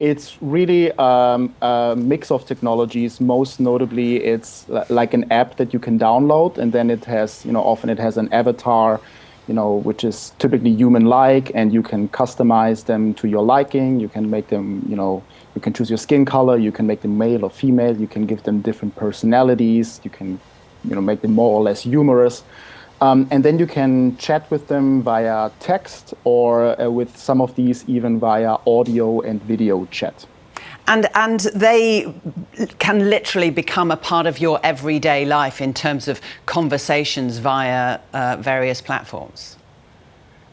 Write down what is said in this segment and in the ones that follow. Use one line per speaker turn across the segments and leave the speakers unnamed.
It's really a mix of technologies. Most notably, it's like an app that you can download, and then it has, often it has an avatar, which is typically human-like, and you can customize them to your liking. You can make them, you can choose your skin color. You can make them male or female. You can give them different personalities. You can, make them more or less humorous. And then you can chat with them via text or with some of these even via audio and video chat.
And they can literally become a part of your everyday life in terms of conversations via various platforms?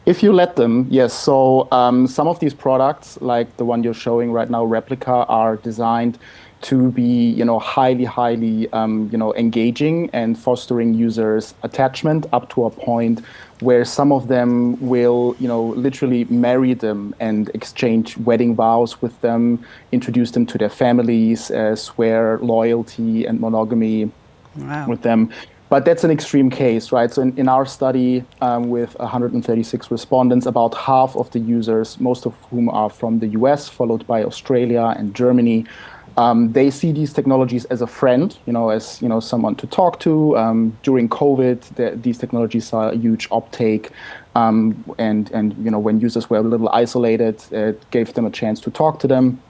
If you let them, yes. So some of these products, like the one you're showing right now, Replica, are designed to be, highly, engaging and fostering users' attachment up to a point where some of them will, literally marry them and exchange wedding vows with them, introduce them to their families, swear loyalty and monogamy with them. But that's an extreme case, right? So in our study with 136 respondents, about half of the users, most of whom are from the US, followed by Australia and Germany, they see these technologies as a friend, as someone to talk to. During COVID, these technologies saw a huge uptake, and when users were a little isolated, it gave them a chance to talk to them.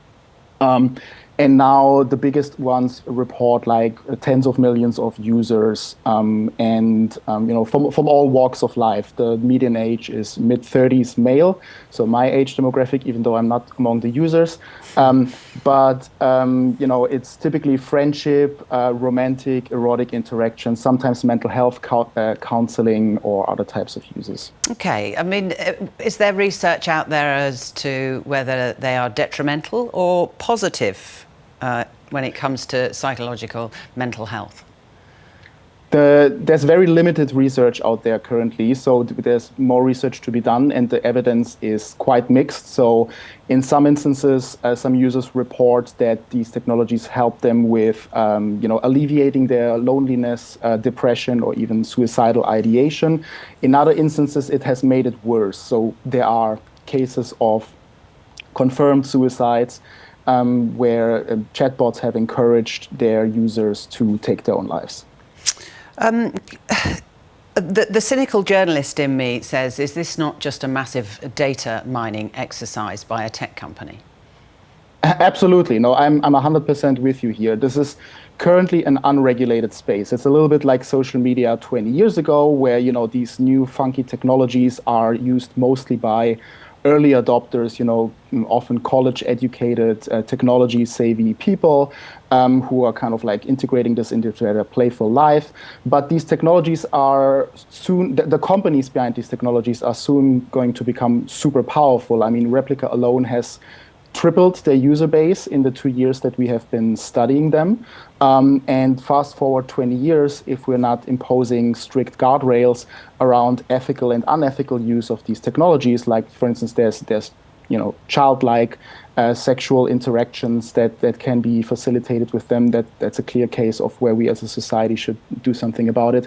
And now the biggest ones report like tens of millions of users, from all walks of life. The median age is mid-30s male, so my age demographic, even though I'm not among the users. But it's typically friendship, romantic, erotic interaction, sometimes mental health counseling, or other types of users.
Okay, I mean, is there research out there as to whether they are detrimental or positive when it comes to psychological mental health?
There's very limited research out there currently, so there's more research to be done, and the evidence is quite mixed. So in some instances, some users report that these technologies help them with alleviating their loneliness, depression, or even suicidal ideation. In other instances, it has made it worse. So there are cases of confirmed suicides where chatbots have encouraged their users to take their own lives.
The cynical journalist in me says, is this not just a massive data mining exercise by a tech company?
Absolutely. No, I'm 100% with you here. This is currently an unregulated space. It's a little bit like social media 20 years ago, where these new funky technologies are used mostly by early adopters, often college-educated, technology-savvy people who are kind of like integrating this into their playful life. But these technologies are soon, the companies behind these technologies are soon going to become super powerful. I mean, Replica alone has tripled their user base in the 2 years that we have been studying them. And fast forward 20 years, if we're not imposing strict guardrails around ethical and unethical use of these technologies, like, for instance, there's childlike sexual interactions that can be facilitated with them, that's a clear case of where we as a society should do something about it.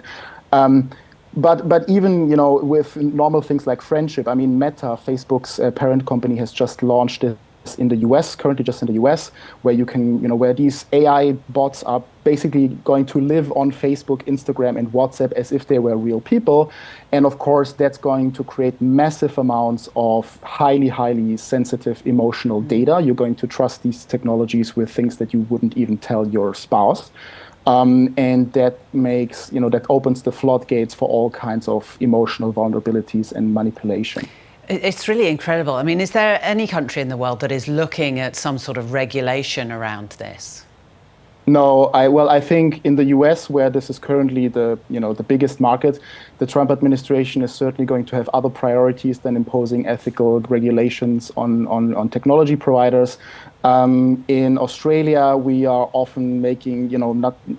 But even with normal things like friendship, I mean, Meta, Facebook's parent company, has just launched it in the US, currently just in the US, where you can, where these AI bots are basically going to live on Facebook, Instagram, and WhatsApp as if they were real people. And of course, that's going to create massive amounts of highly sensitive emotional data. You're going to trust these technologies with things that you wouldn't even tell your spouse. And that makes, that opens the floodgates for all kinds of emotional vulnerabilities and manipulation.
It's really incredible. I mean, is there any country in the world that is looking at some sort of regulation around this?
No, I think in the US, where this is currently the biggest market, the Trump administration is certainly going to have other priorities than imposing ethical regulations on technology providers. In Australia, we are often making,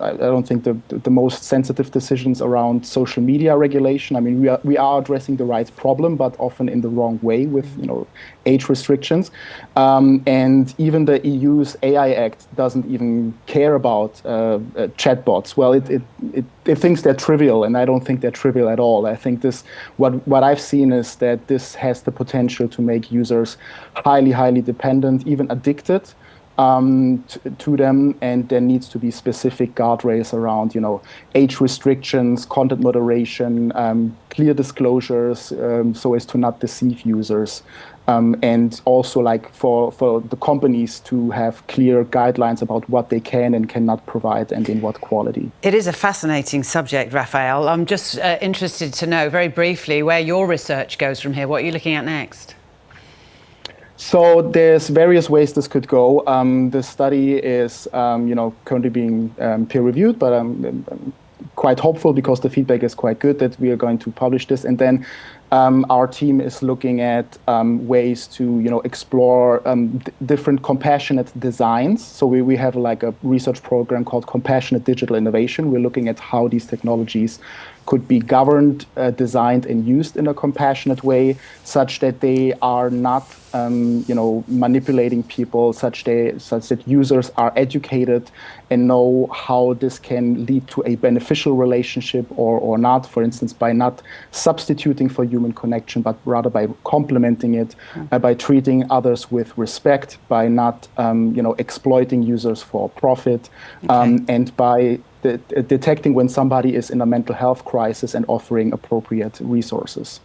I don't think the most sensitive decisions around social media regulation. I mean, we are addressing the right problem, but often in the wrong way with, age restrictions. And even the EU's AI Act doesn't even care about chatbots? Well, it thinks they're trivial, and I don't think they're trivial at all. I think what I've seen is that this has the potential to make users highly, highly dependent, even addicted to them, and there needs to be specific guardrails around, age restrictions, content moderation, clear disclosures, so as to not deceive users. And also like for the companies to have clear guidelines about what they can and cannot provide and in what quality.
It is a fascinating subject, Raffaele. I'm just interested to know very briefly where your research goes from here. What are you looking at next?
So there's various ways this could go. The study is, currently being peer reviewed, but I'm quite hopeful because the feedback is quite good that we are going to publish this. And then our team is looking at ways to, explore different compassionate designs. So we have like a research program called Compassionate Digital Innovation. We're looking at how these technologies could be governed, designed, and used in a compassionate way, such that they are not, manipulating people, such that users are educated and know how this can lead to a beneficial relationship or not. For instance, by not substituting for human connection, but rather by complementing it, by treating others with respect, by not, exploiting users for profit, and by detecting when somebody is in a mental health crisis and offering appropriate resources.